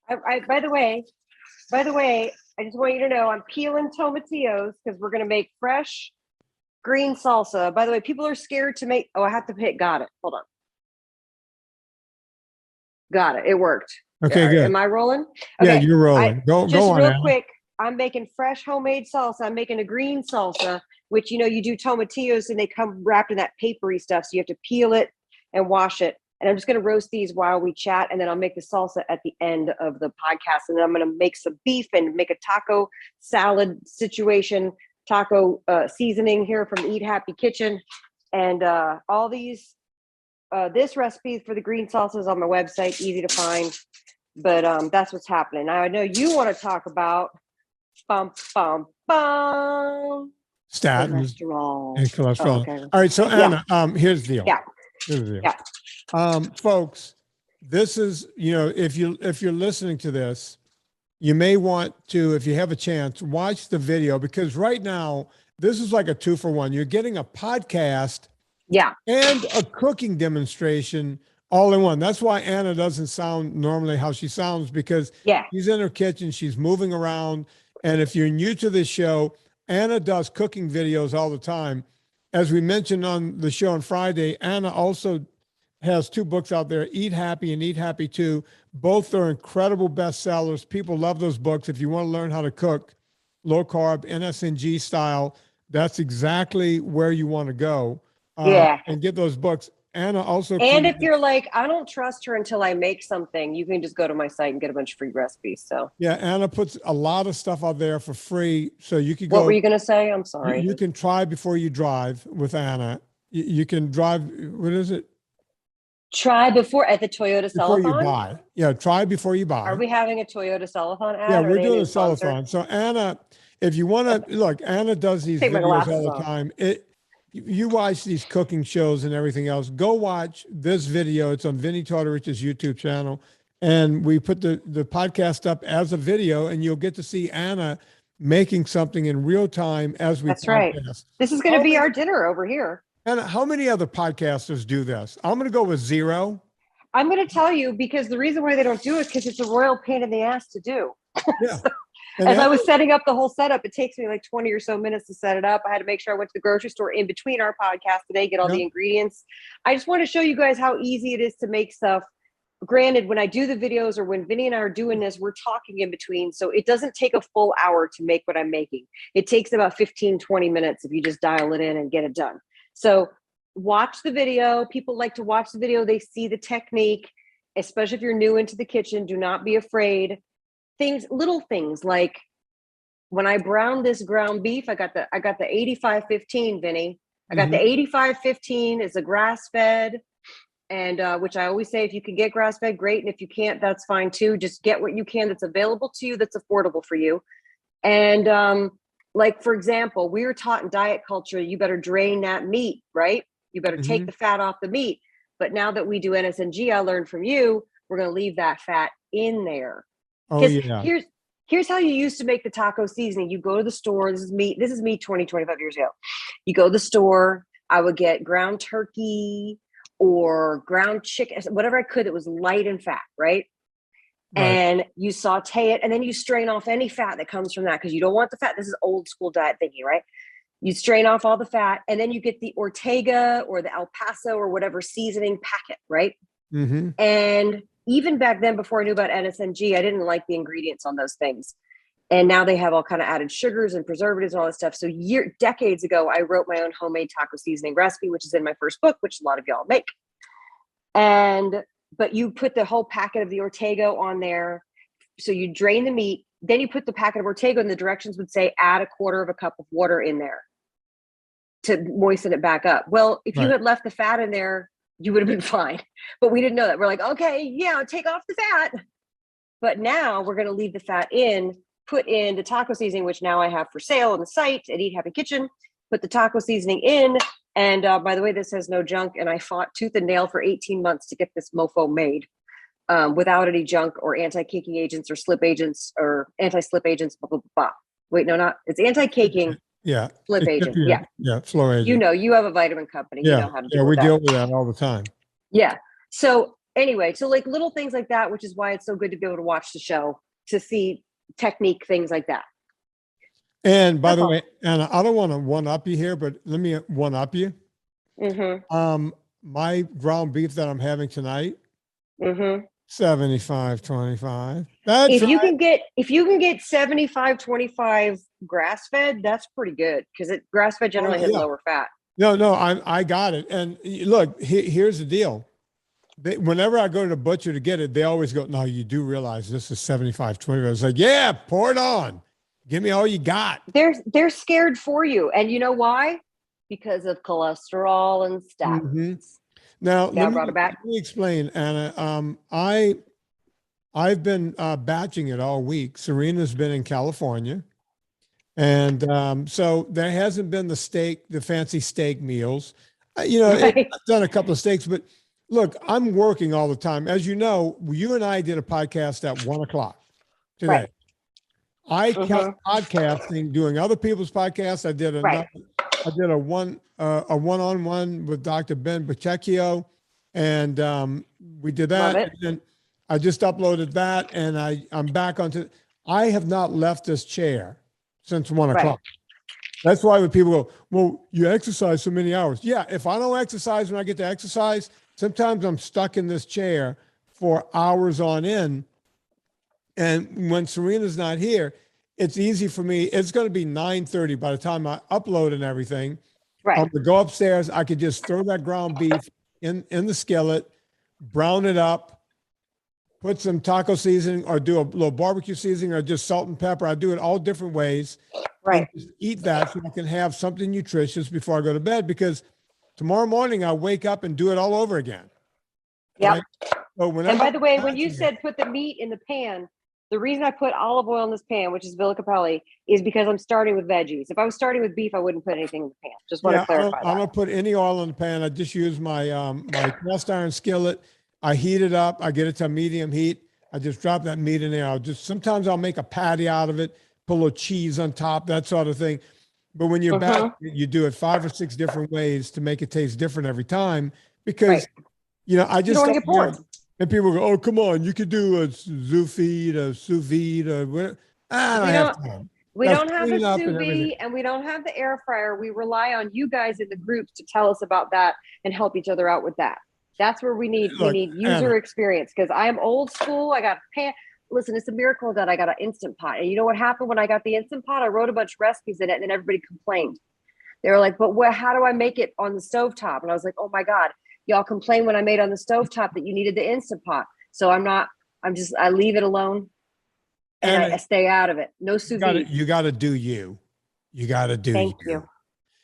By the way, I just want you to know I'm peeling tomatillos because we're going to make fresh green salsa. By the way, people are scared to make. Oh, I have to hit. Got it. Hold on. Got it. It worked. Okay, good. Am I rolling? Okay. Yeah, you're rolling. Go on, real Anna. quick. I'm making fresh homemade salsa. I'm making a green salsa, which, you do tomatillos and they come wrapped in that papery stuff. So you have to peel it and wash it. And I'm just going to roast these while we chat. And then I'll make the salsa at the end of the podcast. And then I'm going to make some beef and make a taco salad situation, taco seasoning here from Eat Happy Kitchen. And all these, this recipe for the green salsa is on my website, easy to find. But that's what's happening. Now, I know you want to talk about statins cholesterol and cholesterol. Oh, okay. All right, so Anna, here's the deal. Yeah. Here's the deal. Folks, this is, if you're listening to this, you may want to, if you have a chance, watch the video, because right now this is like a 2-for-1. You're getting a podcast, and a cooking demonstration all in one. That's why Anna doesn't sound normally how she sounds, because she's in her kitchen, she's moving around. And if you're new to this show, Anna does cooking videos all the time. As we mentioned on the show on Friday, Anna also has 2 books out there, Eat Happy and Eat Happy 2. Both are incredible bestsellers. People love those books. If you want to learn how to cook low carb, NSNG style, that's exactly where you want to go. And get those books. Anna also. And if you're like, I don't trust her until I make something, you can just go to my site and get a bunch of free recipes. So Anna puts a lot of stuff out there for free. So you could go. What were you going to say? I'm sorry. You can try before you drive with Anna. You can drive. What is it? Try before at the Toyota Cellathon? Before you buy. Yeah, try before you buy. Are we having a Toyota Cellathon ad? Yeah, we're doing a Cellathon. So Anna, if you want to, look, Anna does these videos all the time. You watch these cooking shows and everything else, go watch this video. It's on Vinnie Tortorich's YouTube channel. And we put the podcast up as a video, and you'll get to see Anna making something in real time as we That's podcast. Right. This is going to be our dinner over here. Anna, how many other podcasters do this? I'm going to go with 0. I'm going to tell you, because the reason why they don't do it is because it's a royal pain in the ass to do. Yeah. As I was setting up the whole setup, it takes me like 20 or so minutes to set it up. I had to make sure I went to the grocery store in between our podcast today, get all the ingredients. I just want to show you guys how easy it is to make stuff. Granted, when I do the videos or when Vinny and I are doing this, we're talking in between. So it doesn't take a full hour to make what I'm making. It takes about 15, 20 minutes if you just dial it in and get it done. So watch the video. People like to watch the video. They see the technique, especially if you're new into the kitchen. Do not be afraid. Little things like when I browned this ground beef, I got the 85-15, Vinny. I got the 85-15 is a grass fed, and which I always say, if you can get grass fed, great. And if you can't, that's fine too. Just get what you can that's available to you, that's affordable for you. And like, for example, we were taught in diet culture, you better drain that meat, right? You better take the fat off the meat. But now that we do NSNG, I learned from you, we're going to leave that fat in there. Oh, yeah. Here's how you used to make the taco seasoning. You go to the store. This is me 20, 25 years ago. You go to the store. I would get ground turkey or ground chicken, whatever I could that was light in fat, right? And you saute it, and then you strain off any fat that comes from that, because you don't want the fat. This is old school diet thinking, right? You strain off all the fat, and then you get the Ortega or the El Paso or whatever seasoning packet, right? And even back then, before I knew about NSNG, I didn't like the ingredients on those things. And now they have all kind of added sugars and preservatives and all this stuff. So decades ago, I wrote my own homemade taco seasoning recipe, which is in my first book, which a lot of y'all make. But you put the whole packet of the Ortega on there. So you drain the meat, then you put the packet of Ortega, and the directions would say, add 1/4 cup of water in there to moisten it back up. Well, if you had left the fat in there, you would have been fine. But we didn't know that. We're like, okay, take off the fat. But now we're going to leave the fat in, put in the taco seasoning, which now I have for sale on the site at Eat Happy Kitchen. Put the taco seasoning in. And by the way, this has no junk. And I fought tooth and nail for 18 months to get this mofo made without any junk or anti-caking agents or slip agents or anti-slip agents, blah, blah, blah. Wait, no, not. It's anti-caking. Yeah. Slip agent. Yeah. Slow agent. You have a vitamin company. You know how to deal with we that. deal with that all the time. Yeah. So anyway, so like little things like that, which is why it's so good to be able to watch the show to see technique, things like that. And by the way, and I don't want to one up you here, but let me one up you. My ground beef that I'm having tonight, 75-25. That's if you right. can get 75-25 grass fed, that's pretty good because grass fed generally has lower fat. No, I got it. And look, here's the deal. Whenever I go to the butcher to get it, they always go, no, you do realize this is 75-25. I was like, yeah, pour it on. Give me all you got. They're scared for you. And you know why? Because of cholesterol and statins. Now, let me explain, Anna. I've been batching it all week. Serena's been in California. And so there hasn't been the fancy steak meals. I've done a couple of steaks, but look, I'm working all the time. As you know, you and I did a podcast at 1:00 today. Right. I kept podcasting, doing other people's podcasts. I did a one-on-one with Dr. Ben Bacecchio, and we did that. And I just uploaded that, and I'm back onto. I have not left this chair since 1:00. Right. That's why when people go, well, you exercise so many hours. Yeah, if I don't exercise when I get to exercise, sometimes I'm stuck in this chair for hours on end. And when Serena's not here, it's easy for me. It's going to be 9:30 by the time I upload and everything. Right. I'm going to go upstairs. I could just throw that ground beef in the skillet, brown it up, put some taco seasoning or do a little barbecue seasoning or just salt and pepper. I do it all different ways. Right. Just eat that so I can have something nutritious before I go to bed, because tomorrow morning I wake up and do it all over again. Yep. Right? So and by the way, when you said put the meat in the pan, the reason I put olive oil in this pan, which is Villa Cappelli, is because I'm starting with veggies. If I was starting with beef, I wouldn't put anything in the pan. Just want to clarify that. I don't put any oil in the pan. I just use my my cast iron skillet. I heat it up. I get it to medium heat. I just drop that meat in there. Sometimes I'll make a patty out of it, put a little cheese on top, that sort of thing. But when you're back, you do it 5 or 6 different ways to make it taste different every time, because I just don't get bored. And people go, oh, come on, you could do a sous vide, a sous vide, or whatever. I don't have time. We don't have a sous vide and we don't have the air fryer. We rely on you guys in the groups to tell us about that and help each other out with that. That's where we need user experience, because I am old school. I got a pan. Listen, it's a miracle that I got an Instant Pot. And you know what happened when I got the Instant Pot? I wrote a bunch of recipes in it, and then everybody complained. They were like, but how do I make it on the stovetop? And I was like, oh my God. Y'all complained when I made on the stovetop that you needed the Instant Pot. So I leave it alone and I stay out of it. No sous vide. You got to do you. You got to do Thank you.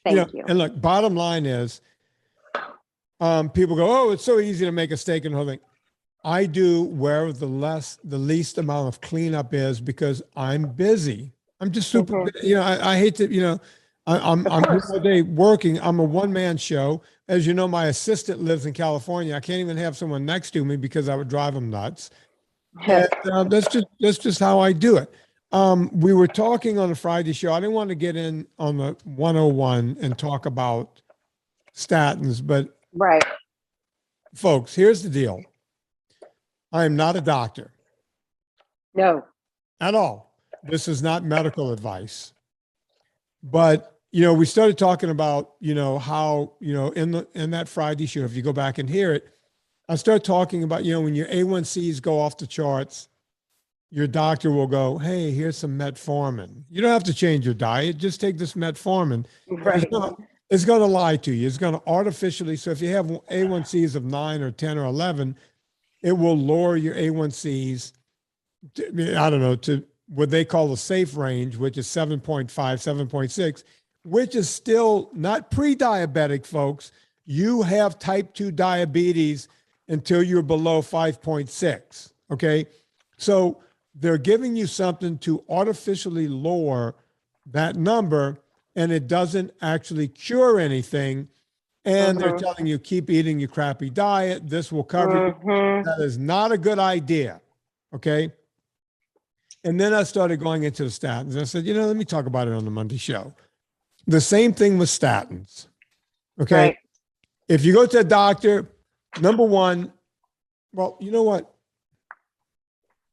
Thank you. And look, bottom line is, people go, oh, it's so easy to make a steak and the whole thing. I do where the least amount of cleanup is, because I'm busy. I'm just super, I hate to, I'm all day working. I'm a one-man show. As you know, my assistant lives in California. I can't even have someone next to me because I would drive him nuts. And, that's just how I do it. We were talking on a Friday show. I didn't want to get in on the 101 and talk about statins, but folks, here's the deal. I am not a doctor. No. At all. This is not medical advice. But we started talking about, how, in that Friday show, if you go back and hear it, I started talking about, when your A1Cs go off the charts, your doctor will go, hey, here's some metformin. You don't have to change your diet. Just take this metformin. Right. It's going to lie to you. It's going to artificially. So if you have A1Cs of 9 or 10 or 11, it will lower your A1Cs, to what they call the safe range, which is 7.5, 7.6, which is still not pre-diabetic, folks. You have type 2 diabetes until you're below 5.6, okay? So they're giving you something to artificially lower that number, and it doesn't actually cure anything. And they're telling you, keep eating your crappy diet. This will cover you. That is not a good idea, okay? And then I started going into the statins. I said, let me talk about it on the Monday show. The same thing with statins, okay? Right. If you go to a doctor, number one, Well, you know what?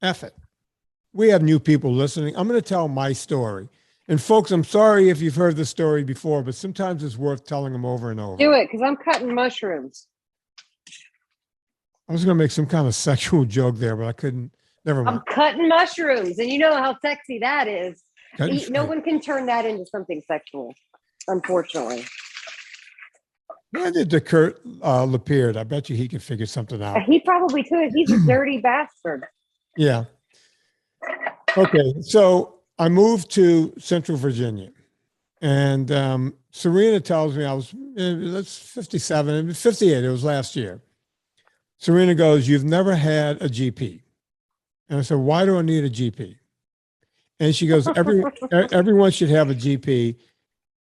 F it. We have new people listening. I'm going to tell my story. And folks, I'm sorry if you've heard the story before, but sometimes it's worth telling them over and over. Do it, because I'm cutting mushrooms. I was going to make some kind of sexual joke there, but I couldn't. Never mind. I'm cutting mushrooms, and you know how sexy that is. No one can turn that into something sexual, unfortunately. I did to Kurt Lapeard. I bet you he could figure something out. He probably could. He's a dirty bastard. Yeah. Okay, so I moved to Central Virginia, and Serena tells me that's 57, 58. It was last year. Serena goes, "You've never had a GP." And I said, "Why do I need a GP?" And she goes, everyone should have a GP.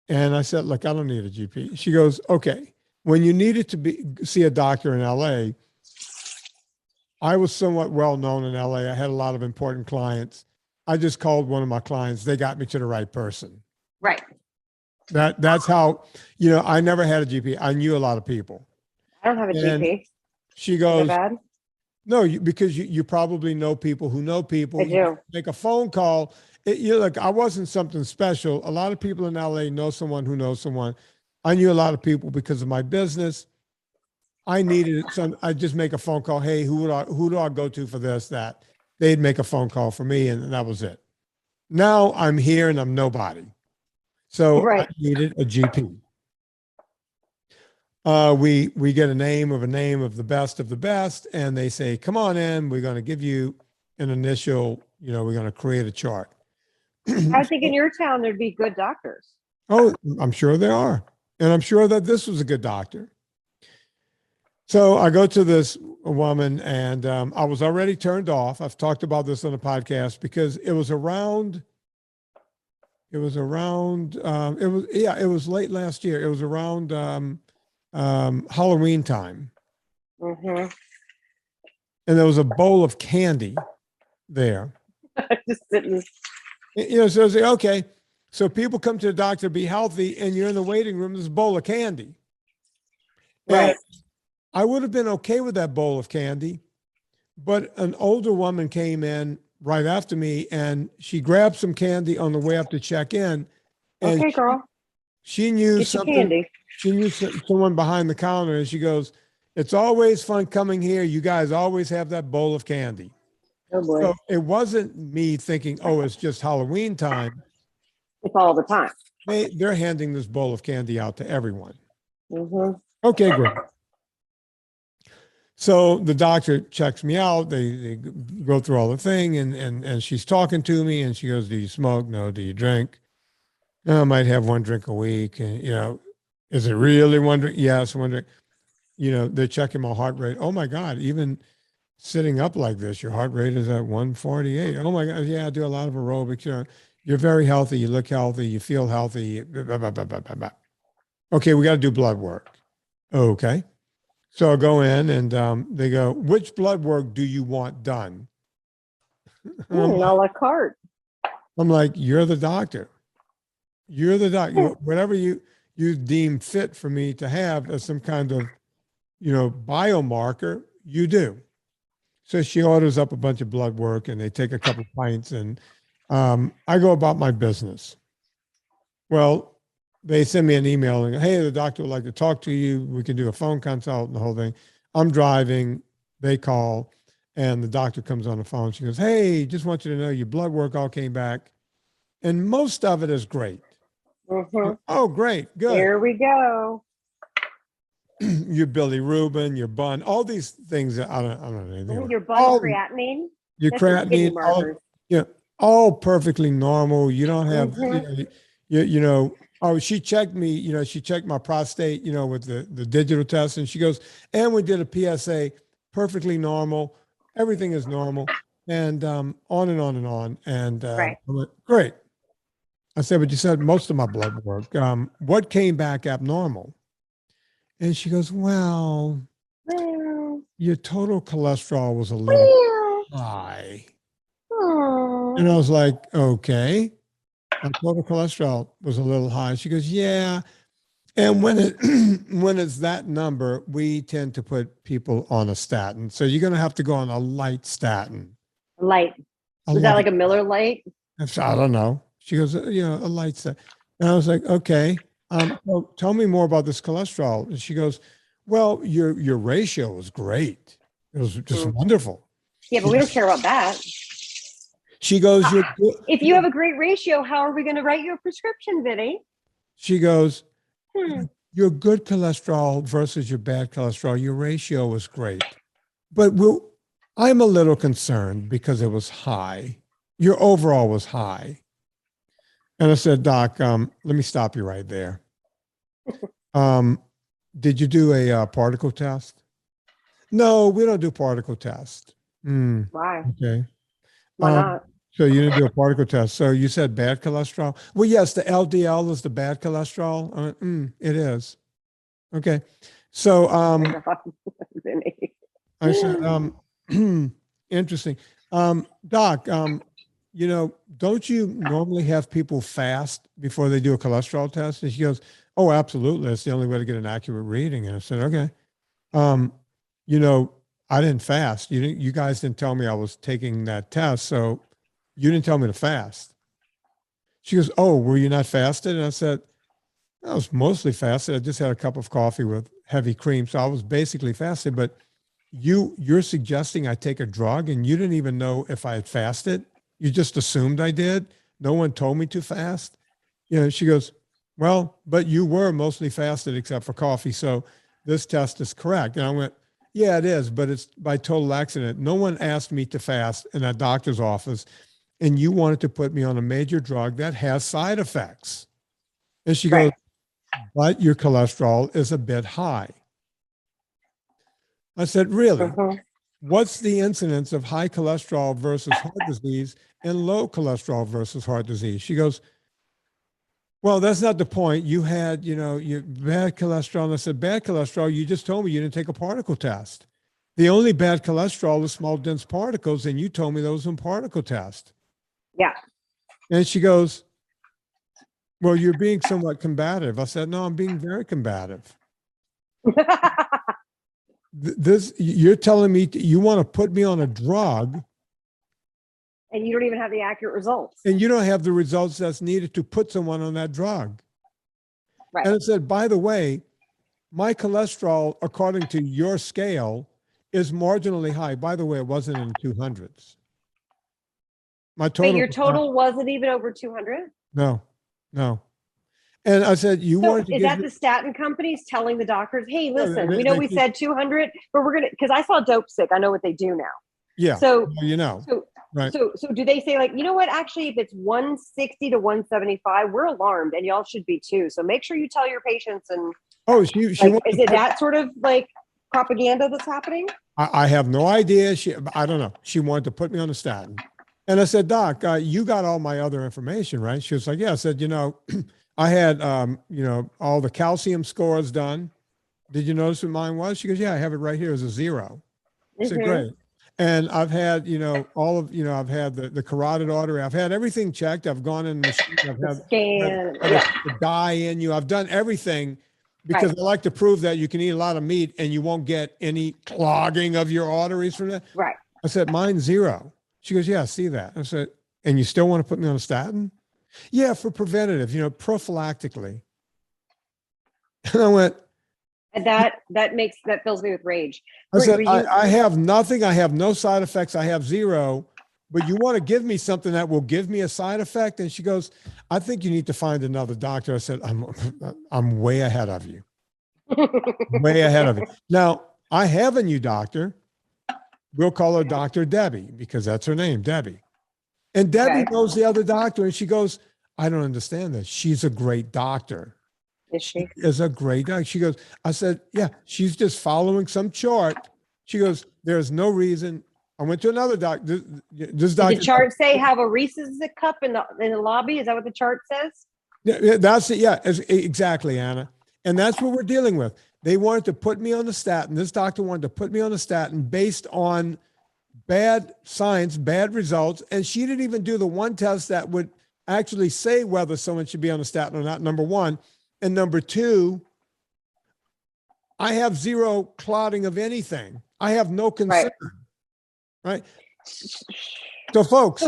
And I said, "Look, I don't need a GP." She goes, "Okay. When you needed to see a doctor in LA, I was somewhat well known in LA. I had a lot of important clients. I just called one of my clients. They got me to the right person." Right. That's how, you know, I never had a GP. I knew a lot of people. I don't have a GP. She goes, bad? "No, because you probably know people who know people." I do. You make a phone call. Look, I wasn't something special. A lot of people in LA know someone who knows someone. I knew a lot of people because of my business. I needed some. I just make a phone call. "Hey, who do I go to for this, that?" They'd make a phone call for me, and that was it. Now I'm here and I'm nobody. So Right. I needed a GP. We get a name of the best, and they say, "Come on in. We're going to give you an initial, we're going to create a chart." I think in your town there'd be good doctors. Oh, I'm sure there are. And I'm sure that this was a good doctor. So I go to this woman, and I was already turned off. I've talked about this on the podcast because it was late last year. It was around Halloween time. Mm-hmm. And there was a bowl of candy there. Just sitting. So I say, okay, so people come to the doctor to be healthy, and you're in the waiting room, there's a bowl of candy. Right. And I would have been okay with that bowl of candy, but an older woman came in right after me, and she grabbed some candy on the way up to check in. And okay, girl. She knew Get something. Candy. She knew someone behind the counter, and she goes, "It's always fun coming here. You guys always have that bowl of candy." Oh boy. So it wasn't me thinking, "Oh, it's just Halloween time." It's all the time. They're handing this bowl of candy out to everyone. Mm-hmm. Okay, great. So the doctor checks me out. They go through all the thing, and she's talking to me, and she goes, "Do you smoke? No. Do you drink? No, I might have one drink a week." And, is it really one drink? Yes, one drink. They're checking my heart rate. Oh my God, even sitting up like this, your heart rate is at 148. Oh my God. Yeah, I do a lot of aerobics. You're very healthy. You look healthy. You feel healthy. Blah, blah, blah, blah, blah, blah. Okay, we got to do blood work. Okay. So I go in, and they go, "Which blood work do you want done?" A la carte. I'm like, "You're the doctor. You're the doctor. Whatever you deem fit for me to have as some kind of, biomarker, you do." So she orders up a bunch of blood work, and they take a couple pints, and I go about my business. Well, they send me an email and, "Hey, the doctor would like to talk to you. We can do a phone consult," and the whole thing. I'm driving. They call, and the doctor comes on the phone. She goes, "Hey, just want you to know your blood work all came back, and most of it is great." Mm-hmm. Oh, great. Good. Here we go. Your Billy Rubin, your bun, all these things that I don't know anything. Your bun creatinine. Your creatinine, all perfectly normal. You don't have, oh, she checked me, she checked my prostate, with the digital test, and she goes, "And we did a PSA, perfectly normal. Everything is normal." And on and on and on. And right. I went, "Great." I said, "But you said most of my blood work. What came back abnormal?" And she goes, well, your total cholesterol was a little high. And I was like, "Okay." My total cholesterol was a little high. She goes, "Yeah, And when it when it's that number, we tend to put people on a statin. So you're going to have to go on a light statin. Light. Was that like a Miller Light? I don't know. She goes, a light statin. And I was like, okay. Well, tell me more about this cholesterol. And she goes, well, your ratio was great. It was just wonderful. Yeah, but we don't care about that. She goes, if you have a great ratio, how are we going to write you a prescription, Vinny? She goes, your good cholesterol versus your bad cholesterol, your ratio was great. But I'm a little concerned because it was high. Your overall was high. And I said, Doc, let me stop you right there. Did you do a particle test? No, we don't do particle test. Why? Okay. Why not? So you didn't do a particle test. So you said bad cholesterol? Well, yes, the LDL is the bad cholesterol. I went, it is. Okay. So I said, interesting. Doc, don't you normally have people fast before they do a cholesterol test? And she goes, oh, absolutely. That's the only way to get an accurate reading. And I said, okay. I didn't fast. You guys didn't tell me I was taking that test. So you didn't tell me to fast. She goes, oh, were you not fasted? And I said, I was mostly fasted. I just had a cup of coffee with heavy cream. So I was basically fasted, but you're suggesting I take a drug and you didn't even know if I had fasted. You just assumed I did. No one told me to fast. She goes, well, but you were mostly fasted except for coffee. So this test is correct. And I went, yeah, it is, but it's by total accident. No one asked me to fast in that doctor's office. And you wanted to put me on a major drug that has side effects. And she goes, but your cholesterol is a bit high. I said, really? What's the incidence of high cholesterol versus heart disease and low cholesterol versus heart disease? She goes, well, that's not the point. You had, your bad cholesterol. And I said, bad cholesterol, you just told me you didn't take a particle test. The only bad cholesterol is small, dense particles, and you told me those in particle test. Yeah. And she goes, well, you're being somewhat combative. I said, no, I'm being very combative. You're telling me you want to put me on a drug. And you don't even have the accurate results. And you don't have the results that's needed to put someone on that drug. Right. And it said, by the way, my cholesterol, according to your scale, is marginally high. By the way, it wasn't in the 200s. My total. But your total wasn't even over 200? No. And I said, is that the statin companies telling the doctors, hey, listen, we know we said 200, but we're going to, because I saw Dope Sick. I know what they do now. Yeah. So, right. So do they say like, you know what, actually, if it's 160 to 175, we're alarmed and y'all should be too. So make sure you tell your patients and. Oh, is it that sort of like propaganda that's happening? I have no idea. I don't know. She wanted to put me on a statin. And I said, Doc, you got all my other information, right? She was like, yeah. I said, I had, all the calcium scores done. Did you notice what mine was? She goes, yeah, I have it right here as a 0. I said, great. And I've had, I've had the carotid artery. I've had everything checked. I've gone in the machine. I've had the dye in you. I've done everything because I like to prove that you can eat a lot of meat and you won't get any clogging of your arteries from that. Right. I said, mine's 0. She goes, yeah, I see that. I said, and you still want to put me on a statin? Yeah, for preventative, prophylactically. And I went. And that fills me with rage. I said, I have nothing. I have no side effects. I have 0. But you want to give me something that will give me a side effect? And she goes, I think you need to find another doctor. I said, I'm way ahead of you. Way ahead of you. Now, I have a new doctor. We'll call her Dr. Debbie because that's her name, Debbie. And Debbie knows the other doctor. And she goes, I don't understand this. She's a great doctor. Is she? She is a great doctor. She goes, I said, yeah, she's just following some chart. She goes, there's no reason. I went to another doctor. This doctor. Did the chart say have a Reese's cup in the lobby? Is that what the chart says? Yeah, that's it. Yeah, exactly, Anna. And that's what we're dealing with. They wanted to put me on the statin. This doctor wanted to put me on the statin based on bad science, bad results. And she didn't even do the one test that would actually say whether someone should be on a statin or not, number one. And number two, I have zero clotting of anything. I have no concern. Right. So folks,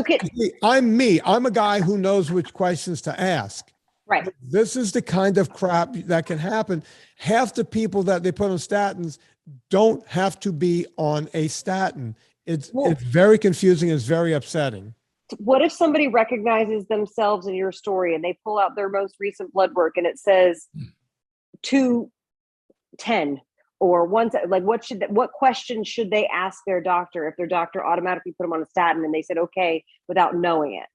I'm me. I'm a guy who knows which questions to ask. Right. This is the kind of crap that can happen. Half the people that they put on statins don't have to be on a statin. It's very confusing. It's very upsetting. What if somebody recognizes themselves in your story and they pull out their most recent blood work and it says 210 or one, like what question should they ask their doctor if their doctor automatically put them on a statin and they said, okay, without knowing it?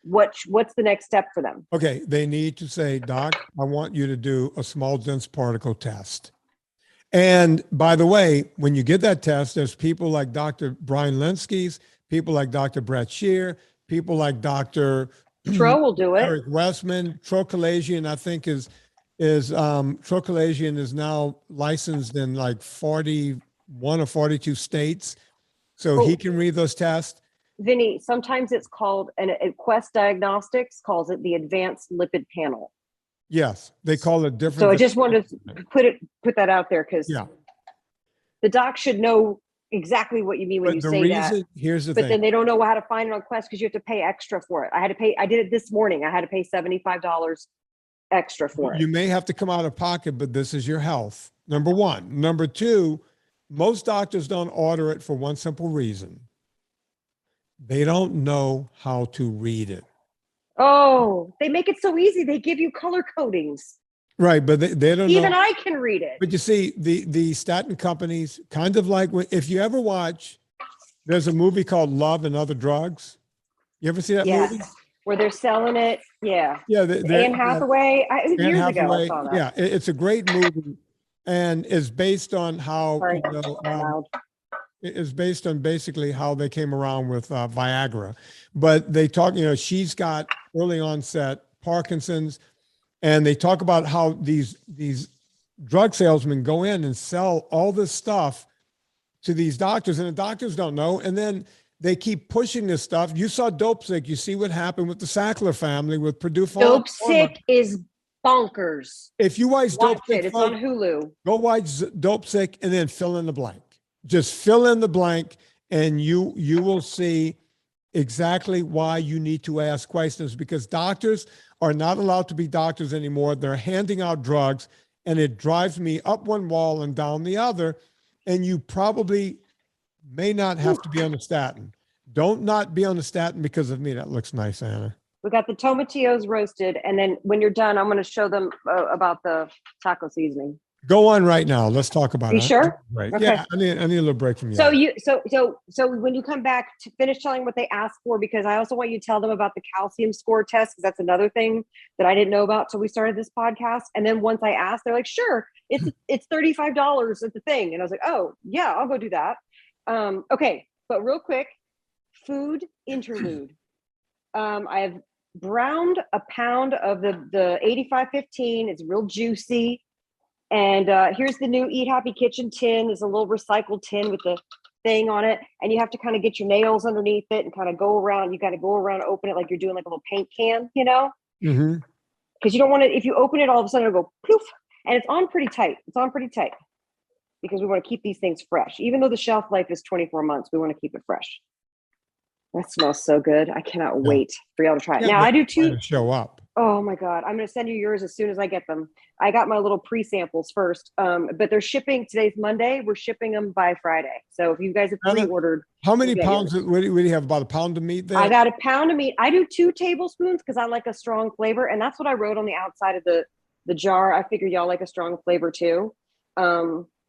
What's the next step for them? Okay. They need to say, doc, I want you to do a small dense particle test. And by the way, when you get that test, there's people like Dr. Brian Linsky's, people like Dr. Brett Shear, people like Dr. Tro will do it. Eric Westman, Trocalazian, I think Trocalazian is now licensed in like 41 or 42 states. So he can read those tests. Vinny, sometimes it's called, and Quest Diagnostics calls it the Advanced Lipid Panel. Yes, they call it different. So I just wanted to put that out there because the doc should know exactly what you mean when you say that. Here's the thing. But then they don't know how to find it on Quest because you have to pay extra for it. I did it this morning. I had to pay $75 extra for it. You may have to come out of pocket, but this is your health. Number one. Number two, most doctors don't order it for one simple reason. They don't know how to read it. Oh, they make it so easy. They give you color codings. Right, but they don't know. Even I can read it. But you see, the statin companies, kind of like, if you ever watch, there's a movie called Love and Other Drugs. You ever see that movie? Where they're selling it. Yeah. Yeah. Anne Hathaway. Years ago I saw that. Yeah, it's a great movie. And it's based on how, it's based on basically how they came around with Viagra. But they talk, she's got early onset Parkinson's, and they talk about how these drug salesmen go in and sell all this stuff to these doctors, and the doctors don't know. And then they keep pushing this stuff. You saw Dope Sick. You see what happened with the Sackler family with Purdue Pharma. Dope Sick is bonkers. If you watch Dope Sick, it's on Hulu. Go watch Dope Sick and then fill in the blank. Just fill in the blank, and you will see exactly why you need to ask questions, because doctors are not allowed to be doctors anymore. They're handing out drugs, and it drives me up one wall and down the other. And you probably may not have to be on a statin. Don't not be on a statin because of me. That looks nice, Anna. We got the tomatillos roasted, and then when you're done, I'm going to show them about the taco seasoning. Go on right now. Let's talk about it. You sure? Right. Okay. Yeah, I need a little break from you. So when you come back to finish telling what they asked for, because I also want you to tell them about the calcium score test, because that's another thing that I didn't know about till we started this podcast. And then once I asked, they're like, sure, it's $35 at the thing. And I was like, oh yeah, I'll go do that. Okay. But real quick, food interlude. I have browned a pound of the 8515. It's real juicy. And here's the new Eat Happy Kitchen tin. There's a little recycled tin with the thing on it. And you have to kind of get your nails underneath it and kind of go around. You got to go around, open it like you're doing like a little paint can, Mm-hmm. Because you don't want to, if you open it, all of a sudden it'll go poof. And it's on pretty tight. Because we want to keep these things fresh. Even though the shelf life is 24 months, we want to keep it fresh. That smells so good. I cannot wait for y'all to try it. Now I do too. Show up. Oh my God. I'm going to send you yours as soon as I get them. I got my little pre-samples first, but they're shipping. Today's Monday. We're shipping them by Friday. So if you guys have pre-ordered. How many pounds? What do you have? About a pound of meat there? I got a pound of meat. I do 2 tablespoons because I like a strong flavor. And that's what I wrote on the outside of the jar. I figured y'all like a strong flavor too.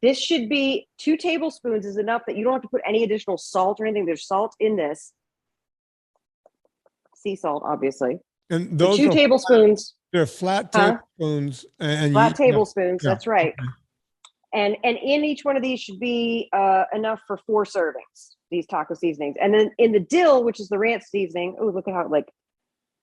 This should be 2 tablespoons is enough that you don't have to put any additional salt or anything. There's salt in this. Sea salt, obviously. And those 2 tablespoons. They're flat tablespoons. Flat tablespoons. Yeah. That's right. Okay. And in each one of these should be enough for 4 servings, these taco seasonings. And then in the dill, which is the ranch seasoning. Oh, look at how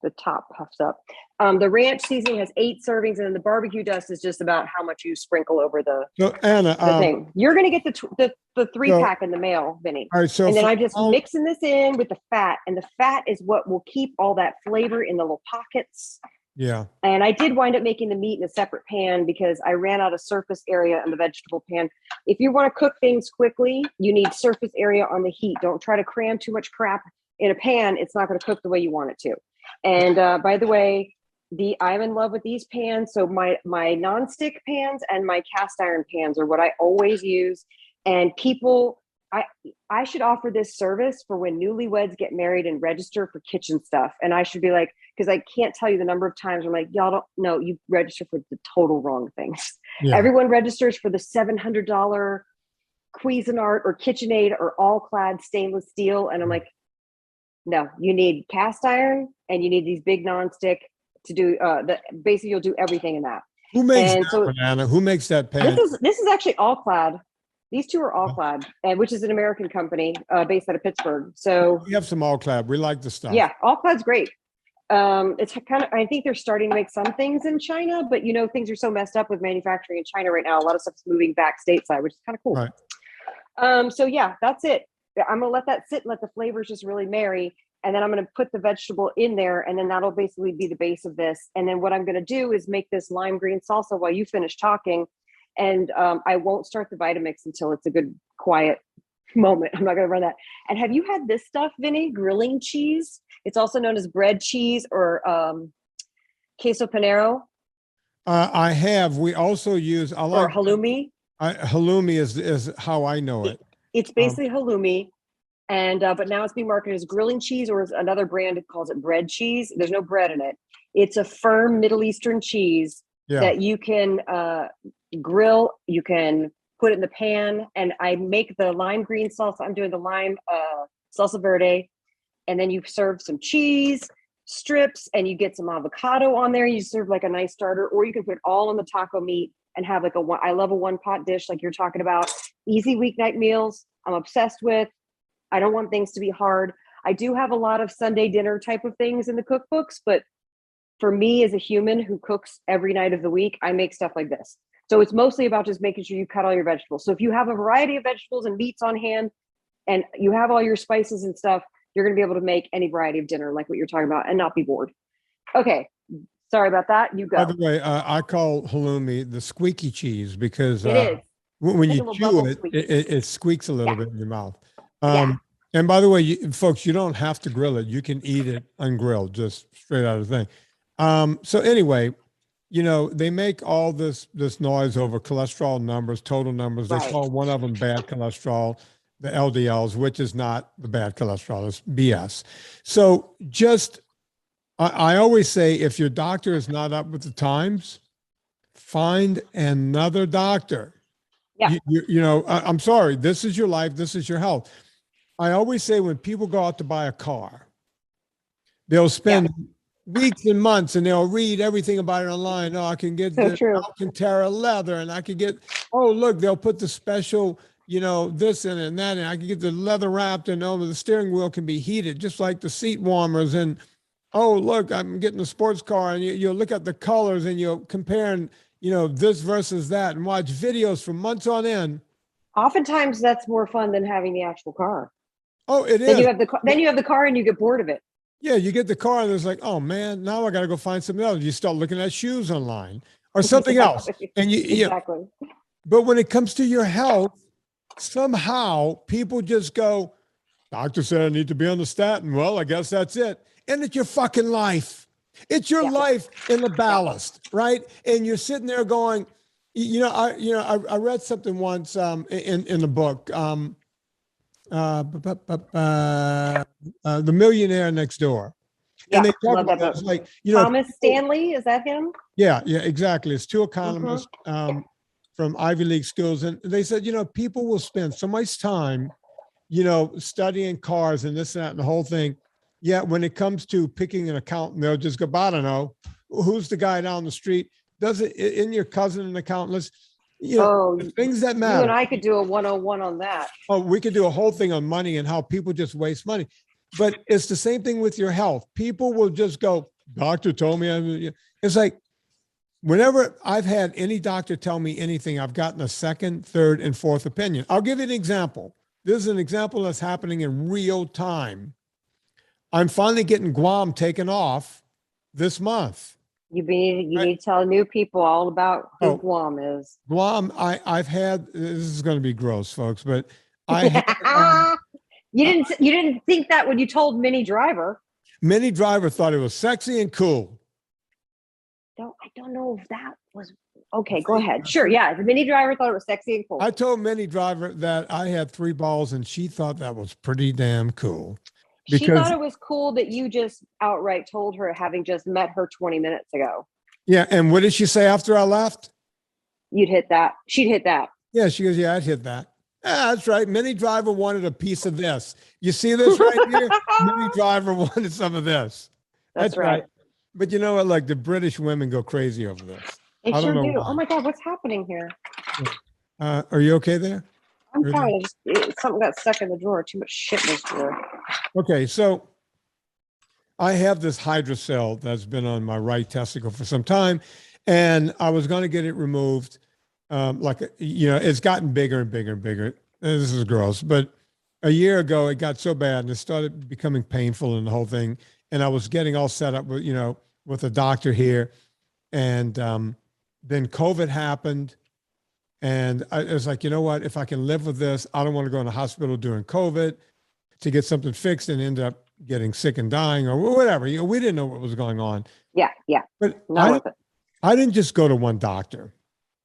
the top puffs up. The ranch seasoning has 8 servings, and then the barbecue dust is just about how much you sprinkle over the Anna, thing. You're going to get the 3-pack in the mail, Vinny. All right, and then I just mixing this in with the fat, and the fat is what will keep all that flavor in the little pockets Yeah. And I did wind up making the meat in a separate pan because I ran out of surface area in the vegetable pan. If you want to cook things quickly, you need surface area on the heat. Don't try to cram too much crap in a pan. It's not going to cook the way you want it to. And by the way, I'm in love with these pans. So my nonstick pans and my cast iron pans are what I always use. And people, I should offer this service for when newlyweds get married and register for kitchen stuff. And I should be like, because I can't tell you the number of times I'm like, y'all don't know, you register for the total wrong things. Yeah. Everyone registers for the $700 Cuisinart or KitchenAid or all-clad stainless steel. And I'm like, no, you need cast iron and you need these big nonstick to do basically you'll do everything in that. Who makes that, Banana? Who makes that pan? This is actually all-clad. These two are all-clad, which is an American company based out of Pittsburgh. So we have some all-clad. We like the stuff. Yeah, all-clad's great. It's kind of, I think they're starting to make some things in China, but you know, things are so messed up with manufacturing in China right now. A lot of stuff's moving back stateside, which is kind of cool. Right. So yeah, that's it. I'm gonna let that sit and let the flavors just really marry. And then I'm gonna put the vegetable in there, and then that'll basically be the base of this. And then what I'm gonna do is make this lime green salsa while you finish talking. And I won't start the Vitamix until it's a good, quiet moment. I'm not going to run that. And have you had this stuff, Vinny? Grilling cheese. It's also known as bread cheese or queso panero. I have. We also use or halloumi. Halloumi is how I know it. It's basically halloumi, and but now it's being marketed as grilling cheese, or as another brand it calls it bread cheese. There's no bread in it. It's a firm Middle Eastern cheese that you can grill. You can put it in the pan, and I make the lime green salsa. I'm doing the lime salsa verde, and then you serve some cheese strips, and you get some avocado on there. You serve like a nice starter, or you can put it all on the taco meat and have like I love a one pot dish like you're talking about. Easy weeknight meals. I'm obsessed with. I don't want things to be hard. I do have a lot of Sunday dinner type of things in the cookbooks, but for me as a human who cooks every night of the week, I make stuff like this. So it's mostly about just making sure you cut all your vegetables. So if you have a variety of vegetables and meats on hand and you have all your spices and stuff, you're going to be able to make any variety of dinner like what you're talking about and not be bored. Okay. Sorry about that. You go. By the way, I call halloumi the squeaky cheese because it is. When you chew it squeaks a little bit in your mouth. And by the way, folks, you don't have to grill it. You can eat it ungrilled, just straight out of the thing. So anyway, you know, they make all this noise over cholesterol numbers, total numbers. They call one of them bad cholesterol, the LDLs, which is not the bad cholesterol. It's BS. So just, I always say, if your doctor is not up with the times, find another doctor. Yeah. You know, I'm sorry, this is your life. This is your health. I always say when people go out to buy a car, they'll spend weeks and months and they'll read everything about it online. Oh, I can get the Alcantara leather, and I can get, oh, look, they'll put the special, you know, this in it and that, and I can get the leather wrapped, and oh, the steering wheel can be heated just like the seat warmers. And oh, look, I'm getting a sports car, and you'll look at the colors and you'll compare, and you know, this versus that, and watch videos for months on end. Oftentimes that's more fun than having the actual car. Oh, it is. Then you have the car and you get bored of it. Yeah, you get the car and it's like, oh man, now I got to go find something else. You start looking at shoes online or something else. And exactly. But when it comes to your health, somehow people just go, doctor said I need to be on the statin. Well, I guess that's it. And it's your fucking life. It's your life in the ballast, right? And you're sitting there going, I read something once in the book, The Millionaire Next Door. And they talk about that. Like, you know, Thomas Stanley, is that him? Yeah, exactly. It's two economists from Ivy League schools. And they said, you know, people will spend so much time, you know, studying cars and this and that and the whole thing. Yeah, when it comes to picking an accountant, they'll just go, I don't know, who's the guy down the street? Does it in your cousin an accountant list? You know, things that matter. You and I could do a 101 on that. Oh, we could do a whole thing on money and how people just waste money. But it's the same thing with your health. People will just go, doctor told me. It's like, whenever I've had any doctor tell me anything, I've gotten a second, third, and fourth opinion. I'll give you an example. This is an example that's happening in real time. I'm finally getting Guam taken off this month. You need to tell new people all about who Guam is. Guam, I've had, this is going to be gross, folks, but I had, you didn't think that when you told Minnie Driver. Minnie Driver thought it was sexy and cool. I don't know if that was okay. Go ahead. Sure. Yeah. The Minnie Driver thought it was sexy and cool. I told Minnie Driver that I had 3 balls and she thought that was pretty damn cool. She thought it was cool that you just outright told her, having just met her 20 minutes ago. Yeah. And what did she say after I left? You'd hit that. She'd hit that. Yeah. She goes, yeah, I'd hit that. Yeah, that's right. Minnie Driver wanted a piece of this. You see this right here? Minnie Driver wanted some of this. That's right. But you know what? Like, the British women go crazy over this. They sure do. Why. Oh my God, what's happening here? Are you okay there? I'm fine. Something got stuck in the drawer. Too much shit in this drawer. Okay, so I have this hydrocell that's been on my right testicle for some time, and I was going to get it removed. It's gotten bigger and bigger and bigger. This is gross, but a year ago it got so bad and it started becoming painful and the whole thing. And I was getting all set up with a doctor here, and then COVID happened. And I was like, you know what? If I can live with this, I don't want to go in the hospital during COVID to get something fixed and end up getting sick and dying or whatever. We didn't know what was going on. Yeah. But I didn't just go to one doctor.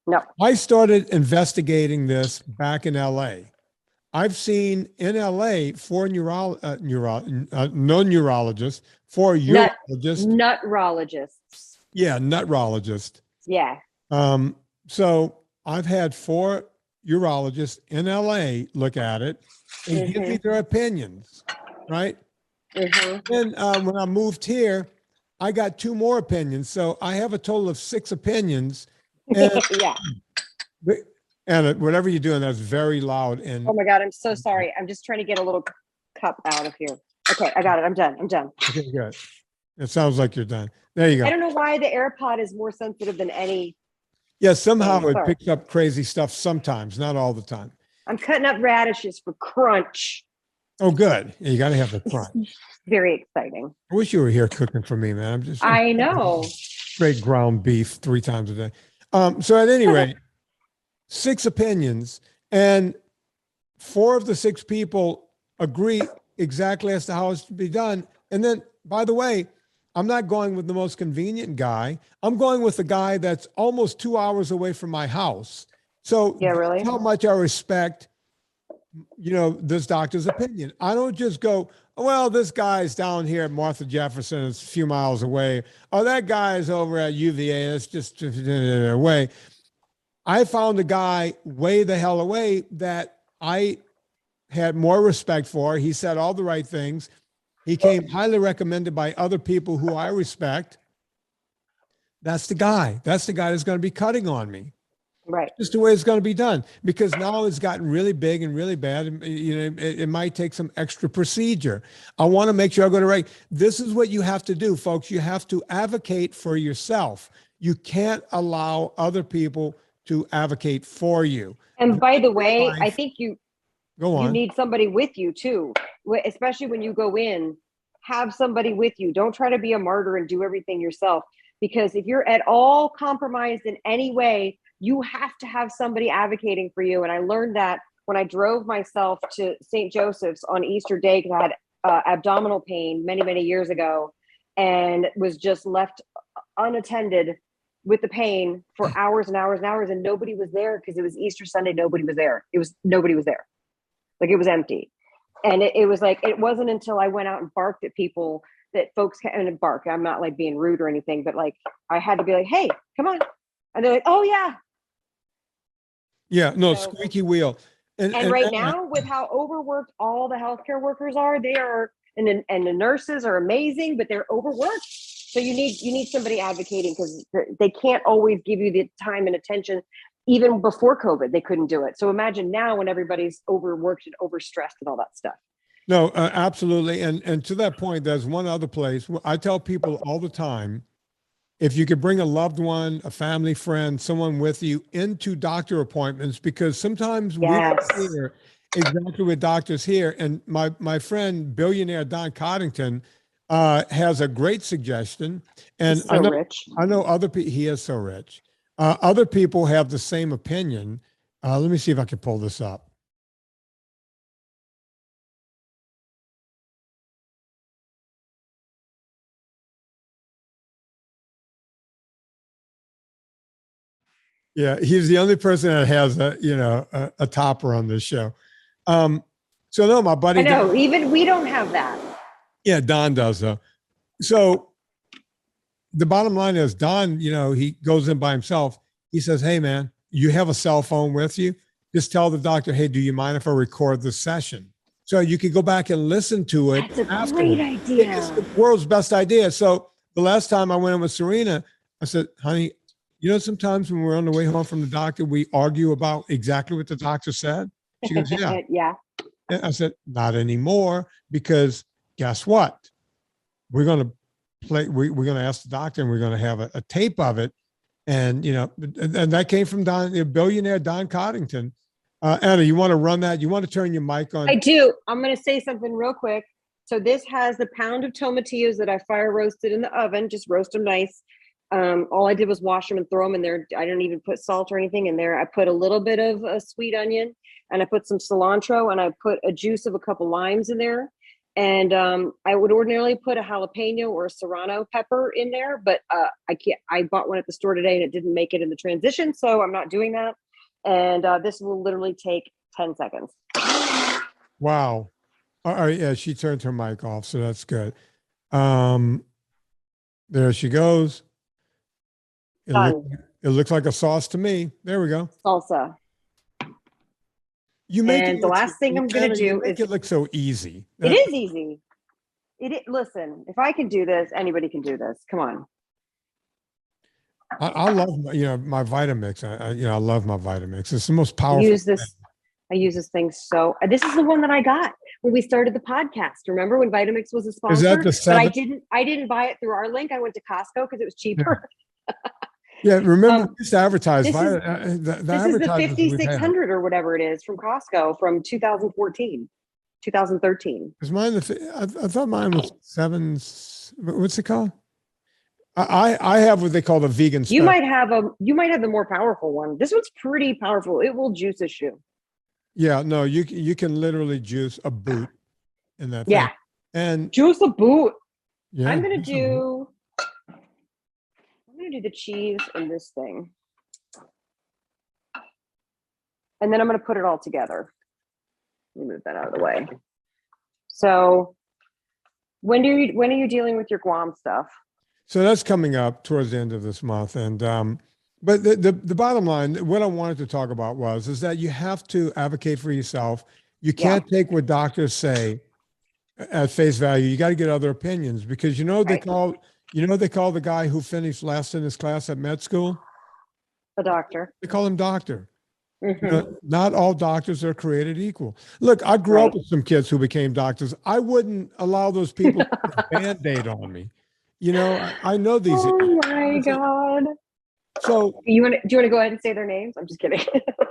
No. I started investigating this back in LA. I've seen in LA 4 neurologists, 4 urologists. Nutrologists. Yeah, nutrologists. Yeah. So I've had 4 urologists in LA look at it and give me their opinions, right? Then when I moved here, I got 2 more opinions. So I have a total of 6 opinions. And, yeah. And whatever you're doing, that's very loud. And oh my God, I'm so sorry. I'm just trying to get a little cup out of here. Okay, I got it. I'm done. Okay, good. It sounds like you're done. There you go. I don't know why the AirPod is more sensitive than any. Yeah, somehow it picks up crazy stuff sometimes, not all the time. I'm cutting up radishes for crunch. Oh, good. Yeah, you got to have the crunch. Very exciting. I wish you were here cooking for me, man. I know. Straight ground beef 3 times a day. So at any rate, 6 opinions, and 4 of the 6 people agree exactly as to how it's to be done. And then, by the way, I'm not going with the most convenient guy. I'm going with the guy that's almost 2 hours away from my house. So yeah, really? That's how much I respect, this doctor's opinion. I don't just go, well, this guy's down here at Martha Jefferson, it's a few miles away. Oh, that guy is over at UVA, it's just away. I found a guy way the hell away that I had more respect for. He said all the right things. He came highly recommended by other people who I respect. That's the guy. That's the guy that's going to be cutting on me. Right. Just the way it's going to be done, because now it's gotten really big and really bad. And, it might take some extra procedure. I want to make sure I go to right. This is what you have to do, folks. You have to advocate for yourself. You can't allow other people to advocate for you. And by the way, I think you need somebody with you too, especially when you go in. Have somebody with you. Don't try to be a martyr and do everything yourself, because if you're at all compromised in any way, you have to have somebody advocating for you. And I learned that when I drove myself to St. Joseph's on Easter Day, because I had abdominal pain many, many years ago, and was just left unattended with the pain for hours and hours and hours. And nobody was there because it was Easter Sunday. Nobody was there. Nobody was there. Like, it was empty. And it was like, it wasn't until I went out and barked at people that folks can bark. I'm not like being rude or anything, but like, I had to be like, hey, come on. And they're like, oh yeah. Yeah, no, squeaky wheel. And right now, with how overworked all the healthcare workers are, they are, and the nurses are amazing, but they're overworked. So you need somebody advocating, because they can't always give you the time and attention. Even before COVID, they couldn't do it. So imagine now when everybody's overworked and overstressed and all that stuff. No, absolutely. And to that point, there's one other place. I tell people all the time, if you could bring a loved one, a family friend, someone with you into doctor appointments, because sometimes we don't hear exactly what doctors hear. And my friend, billionaire Don Coddington, has a great suggestion. And He's so rich. I know other people, he is so rich. Other people have the same opinion. Let me see if I can pull this up. Yeah, he's the only person that has a topper on this show. So no, my buddy. I know, even we don't have that. Yeah, Don does though. So the bottom line is Don, he goes in by himself. He says, "Hey man, you have a cell phone with you? Just tell the doctor, hey, do you mind if I record this session?" So you could go back and listen to it. That's a great idea. It's the world's best idea. So the last time I went in with Serena, I said, "Honey, sometimes when we're on the way home from the doctor, we argue about exactly what the doctor said." She goes, "Yeah." Yeah. And I said, "Not anymore, because guess what? We're going to we're going to ask the doctor, and we're going to have a tape of it." And, and that came from billionaire Don Coddington. Anna, you want to run that? You want to turn your mic on? I do. I'm going to say something real quick. So this has the pound of tomatillos that I fire roasted in the oven. Just roast them nice. All I did was wash them and throw them in there. I didn't even put salt or anything in there. I put a little bit of a sweet onion, and I put some cilantro, and I put a juice of a couple limes in there. And I would ordinarily put a jalapeno or a serrano pepper in there, but I bought one at the store today and it didn't make it in the transition, so I'm not doing that. And this will literally take 10 seconds. Wow. All right, yeah, she turned her mic off, so that's good. There she goes. It looks like a sauce to me. There we go. Salsa. You make and the last thing I'm going to do is it look so easy. It is easy. Listen, if I can do this, anybody can do this. Come on. I love my Vitamix. I love my Vitamix. It's the most powerful. I use this thing so. This is the one that I got when we started the podcast. Remember when Vitamix was a sponsor? Is that the but I didn't buy it through our link. I went to Costco because it was cheaper. Yeah, remember we used to advertise. This is the 5600 or whatever it is from Costco from 2013. Is mine I thought mine was 7. What's it called? I have what they call the vegan. You might have the more powerful one. This one's pretty powerful. It will juice a shoe. Yeah, no, you can literally juice a boot in that. Yeah, thing. And juice a boot. Yeah, I'm gonna do the cheese in this thing, and then I'm gonna put it all together. Let me move that out of the way. So, when are you dealing with your Guam stuff? So that's coming up towards the end of this month, and but the bottom line, what I wanted to talk about is that you have to advocate for yourself. You can't take what doctors say at face value. You got to get other opinions, because they call the guy who finished last in his class at med school a doctor. They call him doctor. Mm-hmm. Not all doctors are created equal. Look, I grew up with some kids who became doctors. I wouldn't allow those people to put a Band-Aid on me. I know these. Oh my God. So do you want to go ahead and say their names? I'm just kidding.